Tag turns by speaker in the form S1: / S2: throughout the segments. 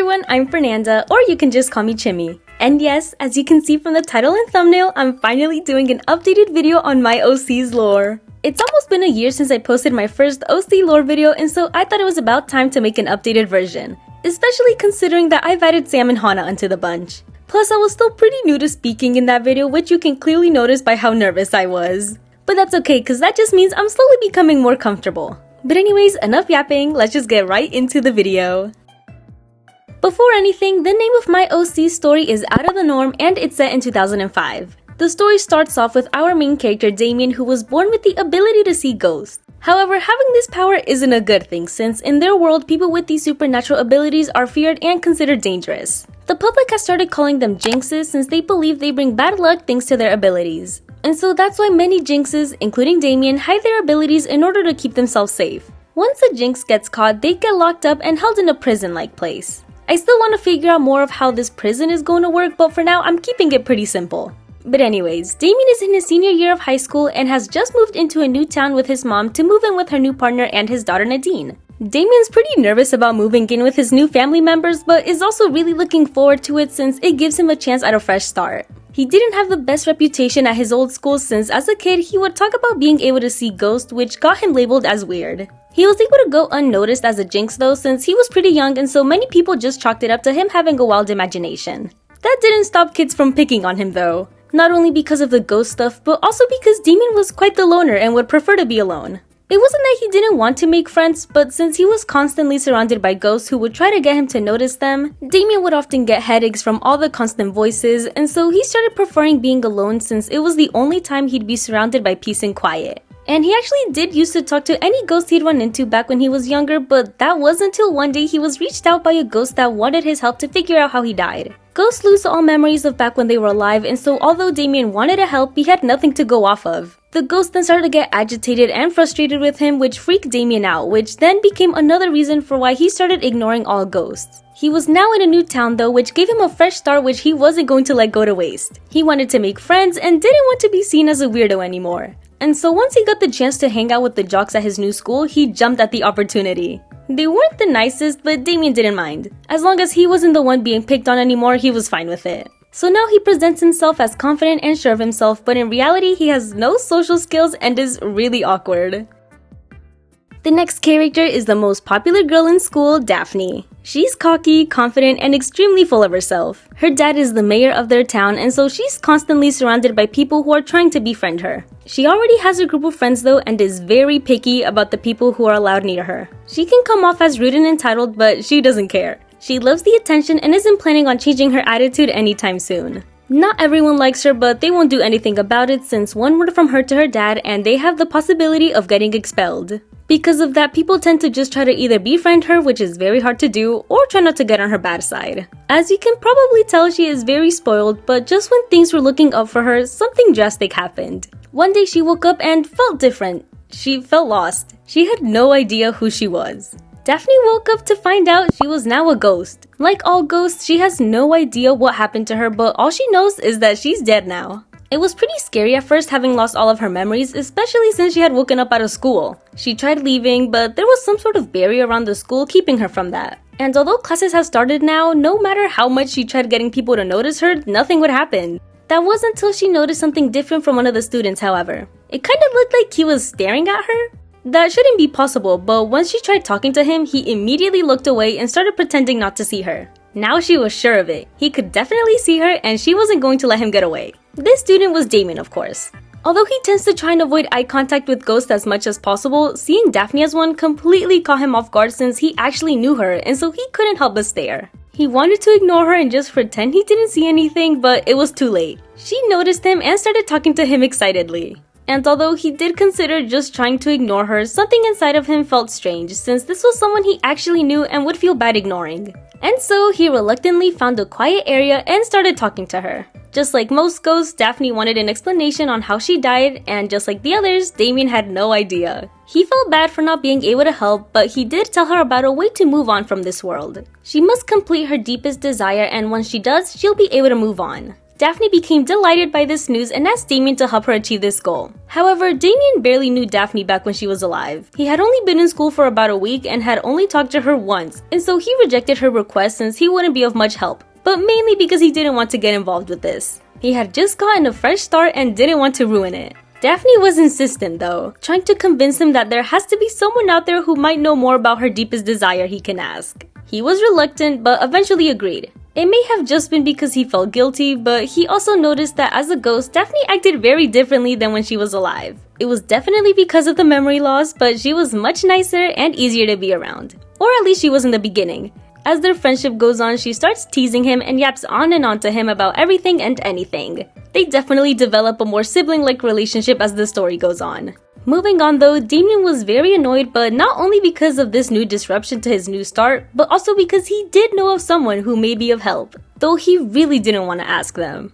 S1: everyone, I'm Fernanda, or you can just call me Chimmy. And yes, as you can see from the title and thumbnail, I'm finally doing an updated video on my OCs lore. It's almost been a year since I posted my first OC lore video, and so I thought it was about time to make an updated version. Especially considering that I've added Sam and Hana onto the bunch. Plus, I was still pretty new to speaking in that video, which you can clearly notice by how nervous I was. But that's okay, cause that just means I'm slowly becoming more comfortable. But anyways, enough yapping, let's just get right into the video. Before anything, the name of my OC story is Out of the Norm and it's set in 2005. The story starts off with our main character Damian, who was born with the ability to see ghosts. However, having this power isn't a good thing, since in their world, people with these supernatural abilities are feared and considered dangerous. The public has started calling them jinxes since they believe they bring bad luck thanks to their abilities. And so that's why many jinxes, including Damian, hide their abilities in order to keep themselves safe. Once a jinx gets caught, they get locked up and held in a prison-like place. I still want to figure out more of how this prison is going to work, but for now, I'm keeping it pretty simple. But anyways, Damian is in his senior year of high school and has just moved into a new town with his mom to move in with her new partner and his daughter Nadine. Damian's pretty nervous about moving in with his new family members, but is also really looking forward to it since it gives him a chance at a fresh start. He didn't have the best reputation at his old school since as a kid he would talk about being able to see ghosts, which got him labeled as weird. He was able to go unnoticed as a jinx though since he was pretty young, and so many people just chalked it up to him having a wild imagination. That didn't stop kids from picking on him though. Not only because of the ghost stuff, but also because Damian was quite the loner and would prefer to be alone. It wasn't that he didn't want to make friends, but since he was constantly surrounded by ghosts who would try to get him to notice them, Damian would often get headaches from all the constant voices, and so he started preferring being alone since it was the only time he'd be surrounded by peace and quiet. And he actually did used to talk to any ghost he'd run into back when he was younger, but that wasn't until one day he was reached out by a ghost that wanted his help to figure out how he died. Ghosts lose all memories of back when they were alive, and so although Damian wanted to help, he had nothing to go off of. The ghost then started to get agitated and frustrated with him, which freaked Damian out, which then became another reason for why he started ignoring all ghosts. He was now in a new town though, which gave him a fresh start which he wasn't going to let go to waste. He wanted to make friends and didn't want to be seen as a weirdo anymore. And so once he got the chance to hang out with the jocks at his new school, he jumped at the opportunity. They weren't the nicest, but Damian didn't mind. As long as he wasn't the one being picked on anymore, he was fine with it. So now he presents himself as confident and sure of himself, but in reality he has no social skills and is really awkward. The next character is the most popular girl in school, Daphne. She's cocky, confident, and extremely full of herself. Her dad is the mayor of their town, and so she's constantly surrounded by people who are trying to befriend her. She already has a group of friends though and is very picky about the people who are allowed near her. She can come off as rude and entitled, but she doesn't care. She loves the attention and isn't planning on changing her attitude anytime soon. Not everyone likes her, but they won't do anything about it since one word from her to her dad and they have the possibility of getting expelled. Because of that, people tend to just try to either befriend her, which is very hard to do, or try not to get on her bad side. As you can probably tell, she is very spoiled, but just when things were looking up for her, something drastic happened. One day she woke up and felt different. She felt lost. She had no idea who she was. Daphne woke up to find out she was now a ghost. Like all ghosts, she has no idea what happened to her, but all she knows is that she's dead now. It was pretty scary at first having lost all of her memories, especially since she had woken up out of school. She tried leaving, but there was some sort of barrier around the school keeping her from that. And although classes have started now, no matter how much she tried getting people to notice her, nothing would happen. That wasn't until she noticed something different from one of the students, however. It kind of looked like he was staring at her. That shouldn't be possible, but once she tried talking to him, he immediately looked away and started pretending not to see her. Now she was sure of it. He could definitely see her and she wasn't going to let him get away. This student was Damian, of course. Although he tends to try and avoid eye contact with ghosts as much as possible, seeing Daphne as one completely caught him off guard since he actually knew her, and so he couldn't help but stare. He wanted to ignore her and just pretend he didn't see anything, but it was too late. She noticed him and started talking to him excitedly. And although he did consider just trying to ignore her, something inside of him felt strange since this was someone he actually knew and would feel bad ignoring. And so he reluctantly found a quiet area and started talking to her. Just like most ghosts, Daphne wanted an explanation on how she died, and just like the others, Damian had no idea. He felt bad for not being able to help, but he did tell her about a way to move on from this world. She must complete her deepest desire, and once she does, she'll be able to move on. Daphne became delighted by this news and asked Damian to help her achieve this goal. However, Damian barely knew Daphne back when she was alive. He had only been in school for about a week and had only talked to her once, and so he rejected her request since he wouldn't be of much help, but mainly because he didn't want to get involved with this. He had just gotten a fresh start and didn't want to ruin it. Daphne was insistent though, trying to convince him that there has to be someone out there who might know more about her deepest desire he can ask. He was reluctant but eventually agreed. It may have just been because he felt guilty, but he also noticed that as a ghost, Daphne acted very differently than when she was alive. It was definitely because of the memory loss, but she was much nicer and easier to be around. Or at least she was in the beginning. As their friendship goes on, she starts teasing him and yaps on and on to him about everything and anything. They definitely develop a more sibling-like relationship as the story goes on. Moving on though, Damian was very annoyed, but not only because of this new disruption to his new start, but also because he did know of someone who may be of help, though he really didn't want to ask them.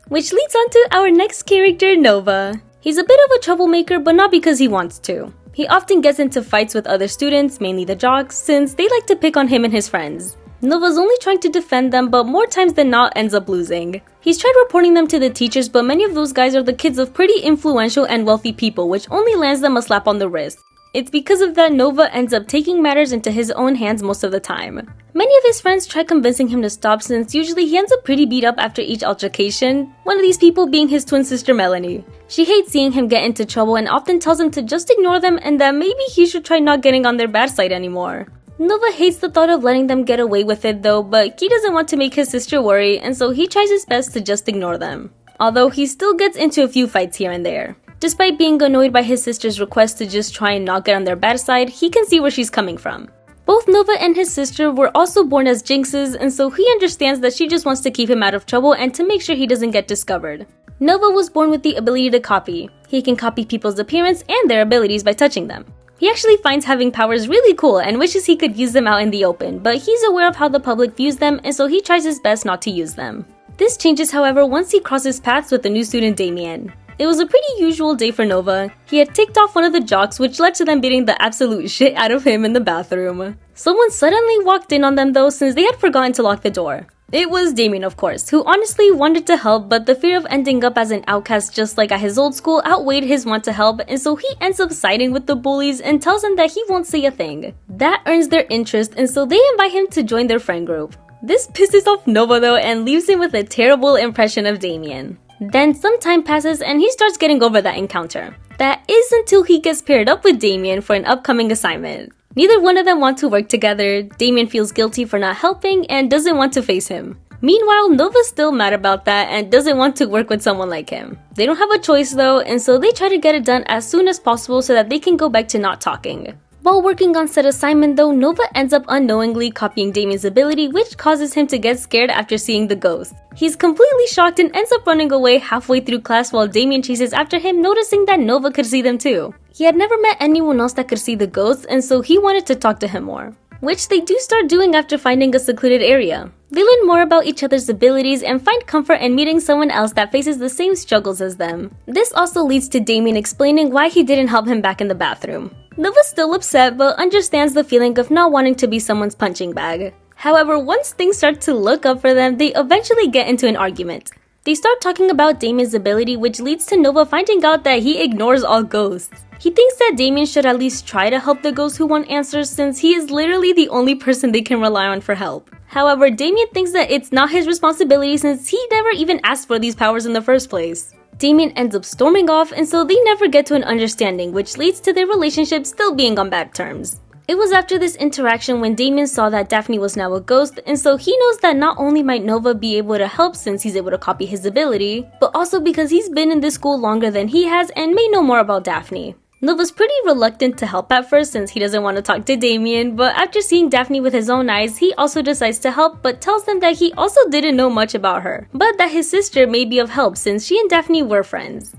S1: Which leads on to our next character, Nova. He's a bit of a troublemaker, but not because he wants to. He often gets into fights with other students, mainly the jocks, since they like to pick on him and his friends. Nova's only trying to defend them, but more times than not ends up losing. He's tried reporting them to the teachers, but many of those guys are the kids of pretty influential and wealthy people, which only lands them a slap on the wrist. It's because of that Nova ends up taking matters into his own hands most of the time. Many of his friends try convincing him to stop since usually he ends up pretty beat up after each altercation, one of these people being his twin sister Melanie. She hates seeing him get into trouble and often tells him to just ignore them and that maybe he should try not getting on their bad side anymore. Nova hates the thought of letting them get away with it though, but he doesn't want to make his sister worry, and so he tries his best to just ignore them. Although he still gets into a few fights here and there. Despite being annoyed by his sister's request to just try and not get on their bad side, he can see where she's coming from. Both Nova and his sister were also born as jinxes, and so he understands that she just wants to keep him out of trouble and to make sure he doesn't get discovered. Nova was born with the ability to copy. He can copy people's appearance and their abilities by touching them. He actually finds having powers really cool and wishes he could use them out in the open, but he's aware of how the public views them, and so he tries his best not to use them. This changes, however, once he crosses paths with the new student Damian. It was a pretty usual day for Nova. He had ticked off one of the jocks, which led to them beating the absolute shit out of him in the bathroom. Someone suddenly walked in on them though, since they had forgotten to lock the door. It was Damian, of course, who honestly wanted to help, but the fear of ending up as an outcast just like at his old school outweighed his want to help, and so he ends up siding with the bullies and tells them that he won't say a thing. That earns their interest, and so they invite him to join their friend group. This pisses off Nova though and leaves him with a terrible impression of Damian. Then some time passes and he starts getting over that encounter. That is until he gets paired up with Damian for an upcoming assignment. Neither one of them want to work together. Damian feels guilty for not helping and doesn't want to face him. Meanwhile, Nova's still mad about that and doesn't want to work with someone like him. They don't have a choice though, and so they try to get it done as soon as possible so that they can go back to not talking. While working on said assignment though, Nova ends up unknowingly copying Damian's ability, which causes him to get scared after seeing the ghost. He's completely shocked and ends up running away halfway through class while Damian chases after him, noticing that Nova could see them too. He had never met anyone else that could see the ghost, and so he wanted to talk to him more, which they do start doing after finding a secluded area. They learn more about each other's abilities and find comfort in meeting someone else that faces the same struggles as them. This also leads to Damian explaining why he didn't help him back in the bathroom. Nova's still upset but understands the feeling of not wanting to be someone's punching bag. However, once things start to look up for them, they eventually get into an argument. They start talking about Damian's ability, which leads to Nova finding out that he ignores all ghosts. He thinks that Damian should at least try to help the ghosts who want answers, since he is literally the only person they can rely on for help. However, Damian thinks that it's not his responsibility since he never even asked for these powers in the first place. Damian ends up storming off, and so they never get to an understanding, which leads to their relationship still being on bad terms. It was after this interaction when Damian saw that Daphne was now a ghost, and so he knows that not only might Nova be able to help since he's able to copy his ability, but also because he's been in this school longer than he has and may know more about Daphne. Nova's pretty reluctant to help at first since he doesn't want to talk to Damian, but after seeing Daphne with his own eyes, he also decides to help but tells them that he also didn't know much about her, but that his sister may be of help since she and Daphne were friends.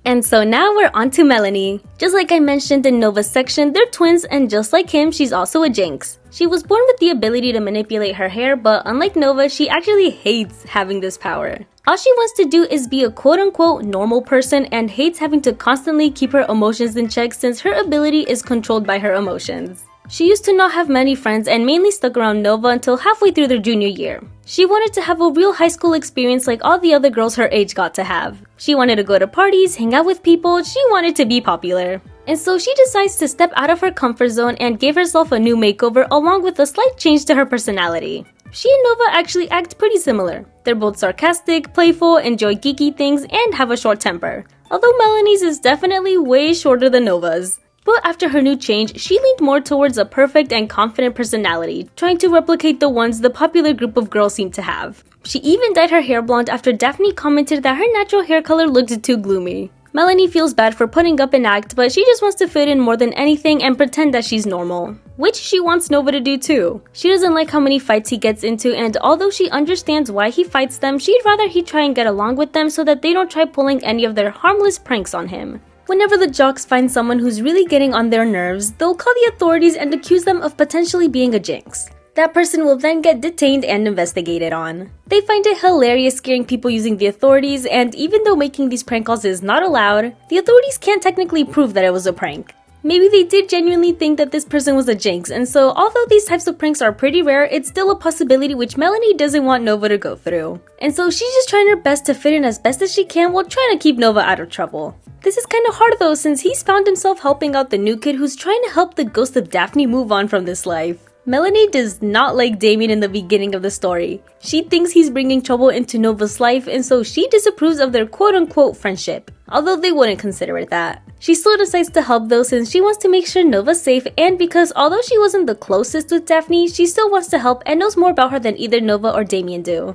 S1: And so now we're on to Melanie. Just like I mentioned in Nova's section, they're twins, and just like him, she's also a jinx. She was born with the ability to manipulate her hair, but unlike Nova, she actually hates having this power. All she wants to do is be a quote-unquote normal person and hates having to constantly keep her emotions in check since her ability is controlled by her emotions. She used to not have many friends and mainly stuck around Nova until halfway through their junior year. She wanted to have a real high school experience like all the other girls her age got to have. She wanted to go to parties, hang out with people, she wanted to be popular. And so she decides to step out of her comfort zone and give herself a new makeover along with a slight change to her personality. She and Nova actually act pretty similar. They're both sarcastic, playful, enjoy geeky things, and have a short temper. Although Melanie's is definitely way shorter than Nova's. But after her new change, she leaned more towards a perfect and confident personality, trying to replicate the ones the popular group of girls seem to have. She even dyed her hair blonde after Daphne commented that her natural hair color looked too gloomy. Melanie feels bad for putting up an act, but she just wants to fit in more than anything and pretend that she's normal. Which she wants Nova to do too. She doesn't like how many fights he gets into, and although she understands why he fights them, she'd rather he try and get along with them so that they don't try pulling any of their harmless pranks on him. Whenever the jocks find someone who's really getting on their nerves, they'll call the authorities and accuse them of potentially being a jinx. That person will then get detained and investigated on. They find it hilarious scaring people using the authorities, and even though making these prank calls is not allowed, the authorities can't technically prove that it was a prank. Maybe they did genuinely think that this person was a jinx, and so although these types of pranks are pretty rare, it's still a possibility which Melanie doesn't want Nova to go through. And so she's just trying her best to fit in as best as she can while trying to keep Nova out of trouble. This is kinda hard though, since he's found himself helping out the new kid who's trying to help the ghost of Daphne move on from this life. Melanie does not like Damian in the beginning of the story. She thinks he's bringing trouble into Nova's life, and so she disapproves of their quote-unquote friendship, although they wouldn't consider it that. She still decides to help though, since she wants to make sure Nova's safe, and because although she wasn't the closest with Daphne, she still wants to help and knows more about her than either Nova or Damian do.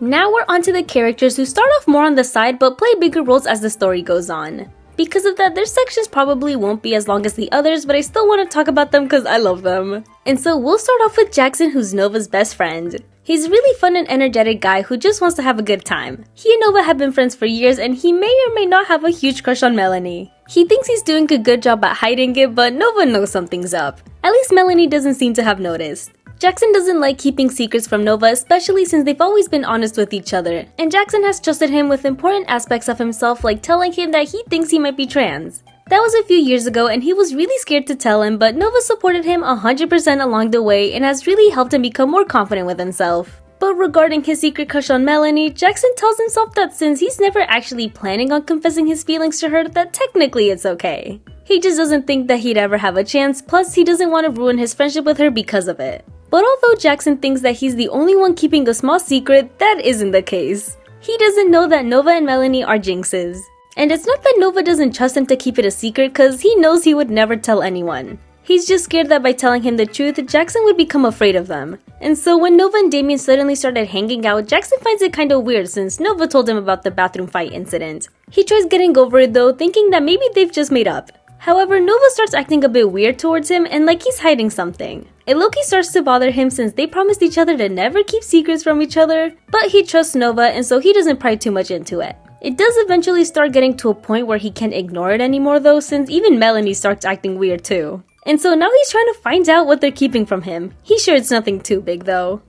S1: Now we're onto the characters who start off more on the side but play bigger roles as the story goes on. Because of that, their sections probably won't be as long as the others, but I still want to talk about them because I love them. And so we'll start off with Jaxon, who's Nova's best friend. He's a really fun and energetic guy who just wants to have a good time. He and Nova have been friends for years, and he may or may not have a huge crush on Melanie. He thinks he's doing a good job at hiding it, but Nova knows something's up. At least Melanie doesn't seem to have noticed. Jaxon doesn't like keeping secrets from Nova, especially since they've always been honest with each other, and Jaxon has trusted him with important aspects of himself, like telling him that he thinks he might be trans. That was a few years ago and he was really scared to tell him, but Nova supported him 100% along the way and has really helped him become more confident with himself. But regarding his secret crush on Melanie, Jaxon tells himself that since he's never actually planning on confessing his feelings to her, that technically it's okay. He just doesn't think that he'd ever have a chance, plus he doesn't want to ruin his friendship with her because of it. But although Jaxon thinks that he's the only one keeping a small secret, that isn't the case. He doesn't know that Nova and Melanie are jinxes. And it's not that Nova doesn't trust him to keep it a secret, cause he knows he would never tell anyone. He's just scared that by telling him the truth, Jaxon would become afraid of them. And so when Nova and Damian suddenly started hanging out, Jaxon finds it kinda weird since Nova told him about the bathroom fight incident. He tries getting over it though, thinking that maybe they've just made up. However, Nova starts acting a bit weird towards him and like he's hiding something. It low-key starts to bother him since they promised each other to never keep secrets from each other, but he trusts Nova and so he doesn't pry too much into it. It does eventually start getting to a point where he can't ignore it anymore though, since even Melanie starts acting weird too. And so now he's trying to find out what they're keeping from him. He's sure it's nothing too big though.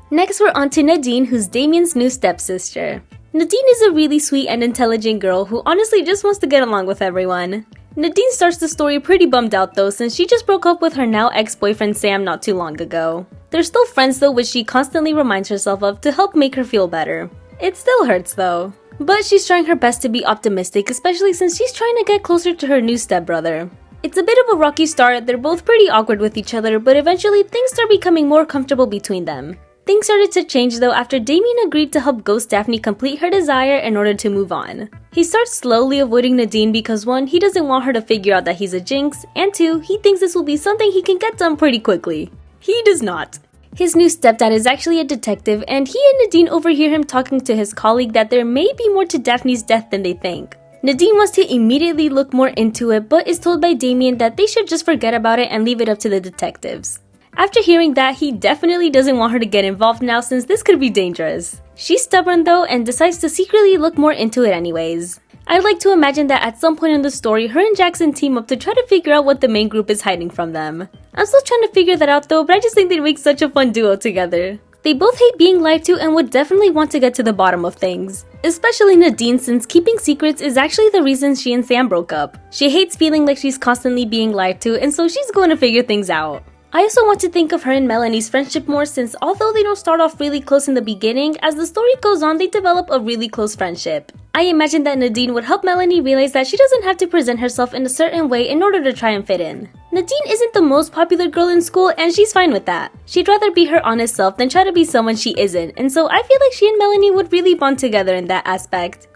S1: Next we're on to Nadine, who's Damian's new stepsister. Nadine is a really sweet and intelligent girl who honestly just wants to get along with everyone. Nadine starts the story pretty bummed out though, since she just broke up with her now ex-boyfriend Sam not too long ago. They're still friends though, which she constantly reminds herself of to help make her feel better. It still hurts though. But she's trying her best to be optimistic, especially since she's trying to get closer to her new stepbrother. It's a bit of a rocky start, they're both pretty awkward with each other, but eventually things start becoming more comfortable between them. Things started to change though after Damian agreed to help Ghost Daphne complete her desire in order to move on. He starts slowly avoiding Nadine because 1, he doesn't want her to figure out that he's a jinx, and 2, he thinks this will be something he can get done pretty quickly. He does not. His new stepdad is actually a detective, and he and Nadine overhear him talking to his colleague that there may be more to Daphne's death than they think. Nadine wants to immediately look more into it, but is told by Damian that they should just forget about it and leave it up to the detectives. After hearing that, he definitely doesn't want her to get involved now since this could be dangerous. She's stubborn though and decides to secretly look more into it anyways. I'd like to imagine that at some point in the story, her and Jaxon team up to try to figure out what the main group is hiding from them. I'm still trying to figure that out though, but I just think they'd make such a fun duo together. They both hate being lied to and would definitely want to get to the bottom of things. Especially Nadine, since keeping secrets is actually the reason she and Sam broke up. She hates feeling like she's constantly being lied to, and so she's going to figure things out. I also want to think of her and Melanie's friendship more since although they don't start off really close in the beginning, as the story goes on they develop a really close friendship. I imagine that Nadine would help Melanie realize that she doesn't have to present herself in a certain way in order to try and fit in. Nadine isn't the most popular girl in school and she's fine with that. She'd rather be her honest self than try to be someone she isn't, and so I feel like she and Melanie would really bond together in that aspect.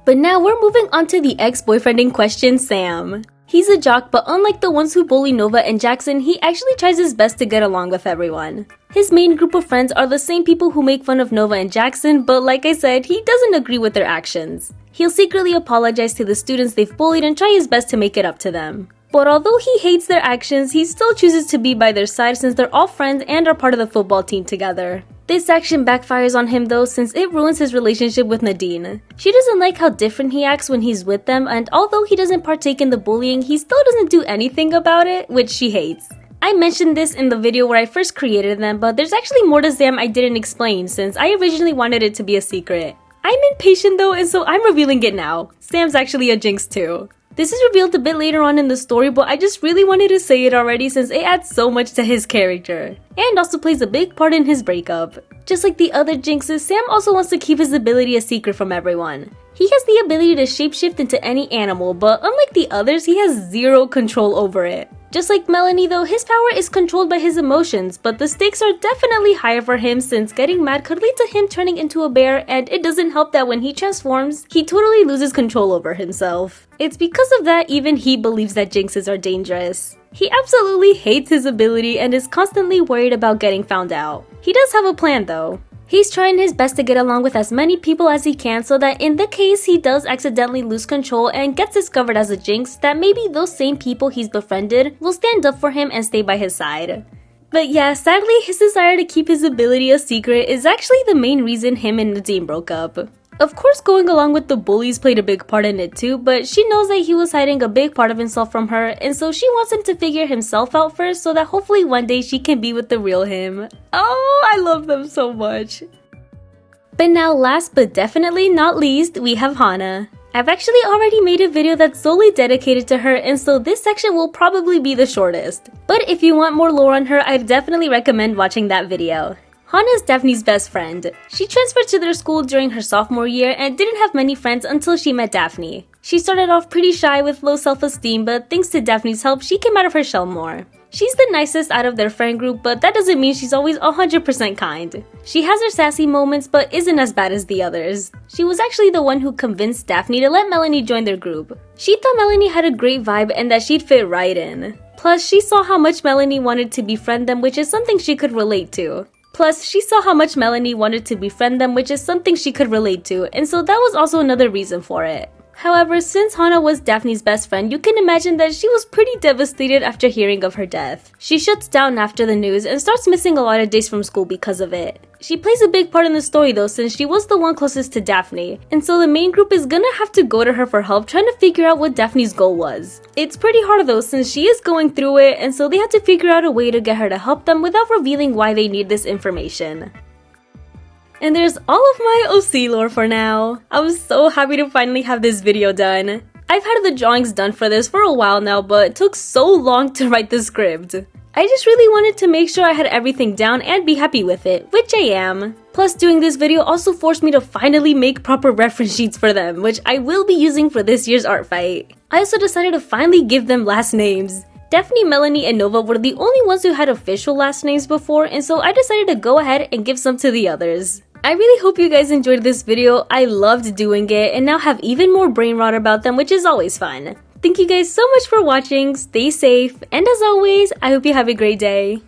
S1: But now we're moving on to the ex-boyfriend in question, Sam. He's a jock, but unlike the ones who bully Nova and Jaxon, he actually tries his best to get along with everyone. His main group of friends are the same people who make fun of Nova and Jaxon, but like I said, he doesn't agree with their actions. He'll secretly apologize to the students they've bullied and try his best to make it up to them. But although he hates their actions, he still chooses to be by their side since they're all friends and are part of the football team together. This action backfires on him though since it ruins his relationship with Nadine. She doesn't like how different he acts when he's with them, and although he doesn't partake in the bullying, he still doesn't do anything about it, which she hates. I mentioned this in the video where I first created them, but there's actually more to Sam I didn't explain since I originally wanted it to be a secret. I'm impatient though, and so I'm revealing it now. Sam's actually a jinx too. This is revealed a bit later on in the story, but I just really wanted to say it already since it adds so much to his character, and also plays a big part in his breakup. Just like the other jinxes, Sam also wants to keep his ability a secret from everyone. He has the ability to shapeshift into any animal, but unlike the others, he has zero control over it. Just like Melanie though, his power is controlled by his emotions, but the stakes are definitely higher for him since getting mad could lead to him turning into a bear, and it doesn't help that when he transforms, he totally loses control over himself. It's because of that even he believes that jinxes are dangerous. He absolutely hates his ability and is constantly worried about getting found out. He does have a plan though. He's trying his best to get along with as many people as he can so that in the case he does accidentally lose control and gets discovered as a jinx, that maybe those same people he's befriended will stand up for him and stay by his side. But yeah, sadly his desire to keep his ability a secret is actually the main reason him and Nadine broke up. Of course going along with the bullies played a big part in it too, but she knows that he was hiding a big part of himself from her, and so she wants him to figure himself out first so that hopefully one day she can be with the real him. Oh, I love them so much. But now last but definitely not least, we have Hana. I've actually already made a video that's solely dedicated to her, and so this section will probably be the shortest. But if you want more lore on her, I'd definitely recommend watching that video. Hana is Daphne's best friend. She transferred to their school during her sophomore year and didn't have many friends until she met Daphne. She started off pretty shy with low self-esteem, but thanks to Daphne's help, she came out of her shell more. She's the nicest out of their friend group, but that doesn't mean she's always 100% kind. She has her sassy moments, but isn't as bad as the others. She was actually the one who convinced Daphne to let Melanie join their group. She thought Melanie had a great vibe and that she'd fit right in. Plus, she saw how much Melanie wanted to befriend them, which is something she could relate to. And so that was also another reason for it. However, since Hana was Daphne's best friend, you can imagine that she was pretty devastated after hearing of her death. She shuts down after the news and starts missing a lot of days from school because of it. She plays a big part in the story though since she was the one closest to Daphne, and so the main group is gonna have to go to her for help trying to figure out what Daphne's goal was. It's pretty hard though since she is going through it, and so they have to figure out a way to get her to help them without revealing why they need this information. And there's all of my OC lore for now. I was so happy to finally have this video done. I've had the drawings done for this for a while now, but it took so long to write the script. I just really wanted to make sure I had everything down and be happy with it, which I am. Plus, doing this video also forced me to finally make proper reference sheets for them, which I will be using for this year's art fight. I also decided to finally give them last names. Daphne, Melanie, and Nova were the only ones who had official last names before, and so I decided to go ahead and give some to the others. I really hope you guys enjoyed this video. I loved doing it and now have even more brain rot about them, which is always fun. Thank you guys so much for watching, stay safe, and as always, I hope you have a great day.